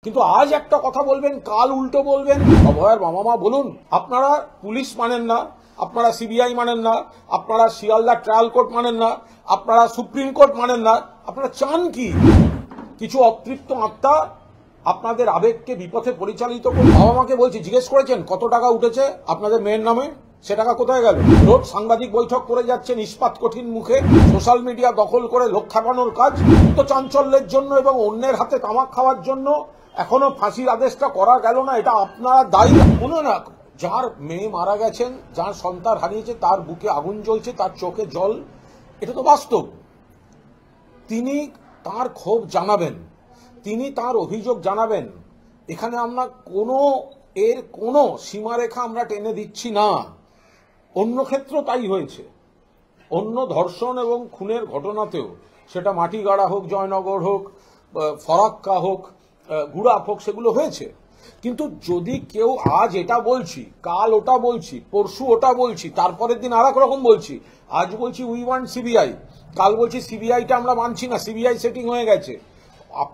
কিন্তু আজ একটা কথা বলবেন, কাল উল্টো বলবেন। অভয়ার বাবা মা বলুন, আপনারা পুলিশ মানেন না, আপনারা সিবিআই মানেন না, আপনারা শিয়ালদা ট্রায়াল কোর্ট মানেন না, আপনারা সুপ্রিম কোর্ট মানেন না, আপনারা চান কি? কিছু অতৃপ্ত আত্মা আপনাদের আবেগকে বিপথে পরিচালিত করে। বাবা মাকে বলছি, জিজ্ঞেস করেছেন কত টাকা উঠেছে আপনাদের মেয়ের নামে? সে টাকা কোথায় গেল? রোজ সাংবাদিক বৈঠক করে যাচ্ছেন ইস্পাত কঠিন মুখে, সোশ্যাল মিডিয়া দখল করে লোক খাপানোর কাজ। তো চাঞ্চল্যের জন্য এবং অন্যের হাতে তামাক খাওয়ার জন্য এখনো ফাঁসির আদেশটা করা গেল না, এটা আপনারা দায়ী। মনে না, যার মেয়ে মারা গেছেন, যার সন্তান হারিয়েছে, তার বুকে আগুন জ্বলছে, তার চোখে জল, এটা তো বাস্তব। তিনি তার ক্ষোভ জানাবেন, তিনি তার অভিযোগ জানাবেন। এখানে আমরা কোনো সীমারেখা আমরা টেনে দিচ্ছি না। অন্য ক্ষেত্র তাই হয়েছে, অন্য ধর্ষণ এবং খুনের ঘটনাতেও, সেটা মাটিগাড়া হোক, জয়নগর হোক, ফরাক্কা হোক, গুড়াপ হোক, সেগুলো হয়েছে। কিন্তু যদি কেউ আজ এটা বলছি, কাল ওটা বলছি, পরশু ওটা বলছি, তারপরের দিন আর এক রকম বলছি, আজ বলছি উই ওয়ান্ট সিবিআই, কাল বলছি সিবিআইটা আমরা মানছি না, সিবিআই সেটিং হয়ে গেছে,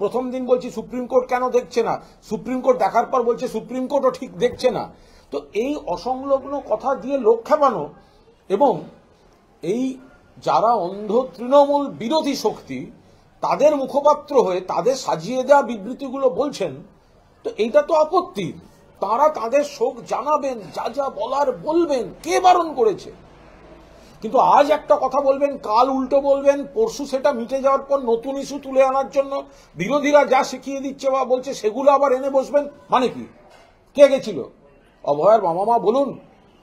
প্রথম দিন বলছি সুপ্রিম কোর্ট কেন দেখছে না, সুপ্রিম কোর্ট দেখার পর বলছে সুপ্রিম কোর্টও ঠিক দেখছে না। তো এই অসংলগ্ন কথা দিয়ে লোক খেপানো এবং এই যারা অন্ধ তৃণমূল বিরোধী শক্তি, তাদের মুখপাত্র হয়ে তাদের সাজিয়ে দেওয়া বিবৃতিগুলো বলছেন, তো এইটা তো আপত্তির। তারা তাদের শোক জানাবেন, যা যা বলার বলবেন, কে বারণ করেছে? কিন্তু আজ একটা কথা বলবেন, কাল উল্টো বলবেন, পরশু সেটা মিটে যাওয়ার পর নতুন ইস্যু তুলে আনার জন্য বিরোধীরা যা শিখিয়ে দিচ্ছে বা বলছে সেগুলো আবার এনে বসবেন। মানে কি? কে গেছিল? অভয়ার বাবা মা বলুন,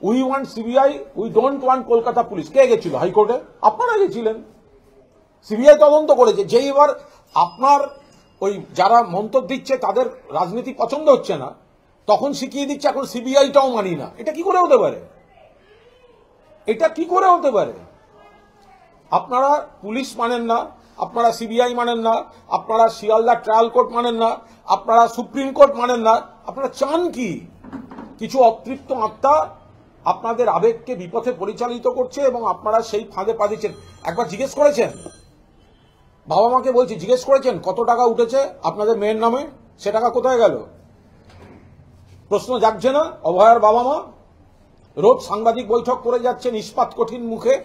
we want CBI, we don't want Kolkata police. কে গেছিল হাইকোর্টে? আপনারা গেছিলেন। সিবিআই তদন্ত করেছে। যেই এবার আপনার ওই যারা মন্তব্য দিচ্ছে তাদের রাজনীতি পছন্দ হচ্ছে না, তখন শিখিয়ে দিচ্ছে এখন সিবিআইটাও মানি না। এটা কি করে হতে পারে? এটা কি করে হতে পারে? আপনারা পুলিশ মানেন না, আপনারা সিবিআই মানেন না, আপনারা শিয়ালদা ট্রায়াল কোর্ট মানেন না, আপনারা সুপ্রিম কোর্ট মানেন না, আপনারা চান কি? কিছু অতৃপ্ত আত্মা আপনাদের আবেগকে বিপথে পরিচালিত করছে এবং আপনারা সেই ফাঁদে পা দিচ্ছেন। একবার জিজ্ঞেস করেছেন, বাবা মাকে বলছি, জিজ্ঞেস করেছেন কত টাকা উঠেছে আপনাদের মেয়ের নামে? সে টাকা কোথায় গেল? প্রশ্ন জাগছে না? অভয়ার বাবা মা রোজ সাংবাদিক বৈঠক করে যাচ্ছেন ইস্পাত কঠিন মুখে,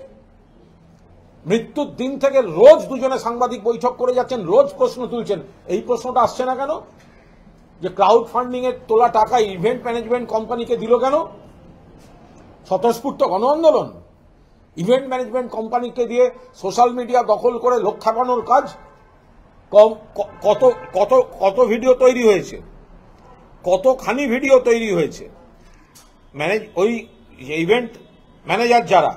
মৃত্যুর দিন থেকে রোজ দুজনে সাংবাদিক বৈঠক করে যাচ্ছেন, রোজ প্রশ্ন তুলছেন। এই প্রশ্নটা আসছে না কেন যে ক্রাউড ফান্ডিং এর তোলা টাকা ইভেন্ট ম্যানেজমেন্ট কোম্পানিকে দিল কেন? স্বতঃস্ফূর্ত গণ আন্দোলন। ইভেন্ট ম্যানেজমেন্ট কোম্পানিকে দিয়ে সোশ্যাল মিডিয়া দখল করে লোক খাপানোর কাজ। কত কত কত ভিডিও তৈরি হয়েছে, কতখানি ভিডিও তৈরি হয়েছে। ওই ইভেন্ট ম্যানেজার যারা,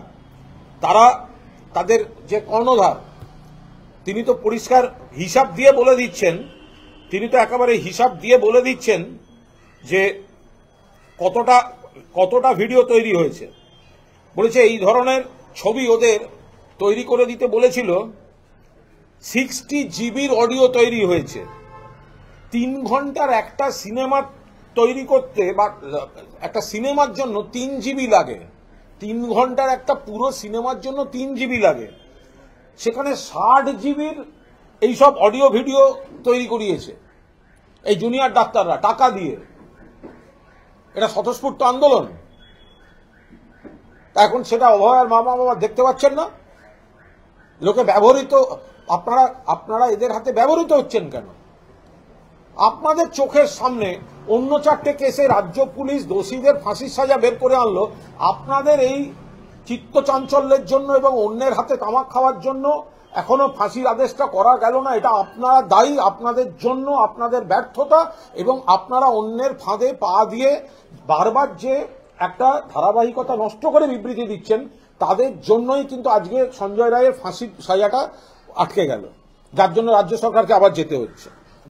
তারা তাদের যে কর্ণধার, তিনি তো পরিষ্কার হিসাব দিয়ে বলে দিচ্ছেন, তিনি তো একেবারে হিসাব দিয়ে বলে দিচ্ছেন যে কতটা ভিডিও তৈরি হয়েছে। বলেছে এই ধরনের ছবি ওদের তৈরি করে দিতে বলেছিল, 60 জিবির অডিও তৈরি হয়েছে। 3 ঘন্টার একটা সিনেমা তৈরি করতে বা একটা সিনেমার জন্য 3 জিবি লাগে। 3 ঘন্টার একটা পুরো সিনেমার জন্য 3 জিবি লাগে। সেখানে 60 জিবির এইসব অডিও ভিডিও তৈরি করিয়েছে এই জুনিয়র ডাক্তাররা টাকা দিয়ে। এটা স্বতঃস্ফূর্ত আন্দোলন। এখন সেটা অভয়ার মামা বাবা দেখতে পাচ্ছেন না? লোকে ব্যবহৃত, আপনারা এদের হাতে ব্যবহৃত হচ্ছেন কেন? আপনাদের চোখের সামনে অন্য 4টে কেসে রাজ্য পুলিশ দোষীদের ফাঁসির সাজা বের করে আনলো। আপনাদের এই চিত্ত চাঞ্চল্যের জন্য এবং অন্যের হাতে তামাক খাওয়ার জন্য এখনো ফাঁসির আদেশটা করা গেল না। এটা আপনারা দায়ী, আপনাদের জন্য, আপনাদের ব্যর্থতা এবং আপনারা অন্যের ফাঁদে পা দিয়ে বারবার যে একটা ধারাবাহিকতা নষ্ট করে বিবৃতি দিচ্ছেন, তাদের জন্যই কিন্তু আজকে সঞ্জয় রায়ের ফাঁসির সাজাটা আটকে গেল, যার জন্য রাজ্য সরকারকে আবার যেতে হচ্ছে।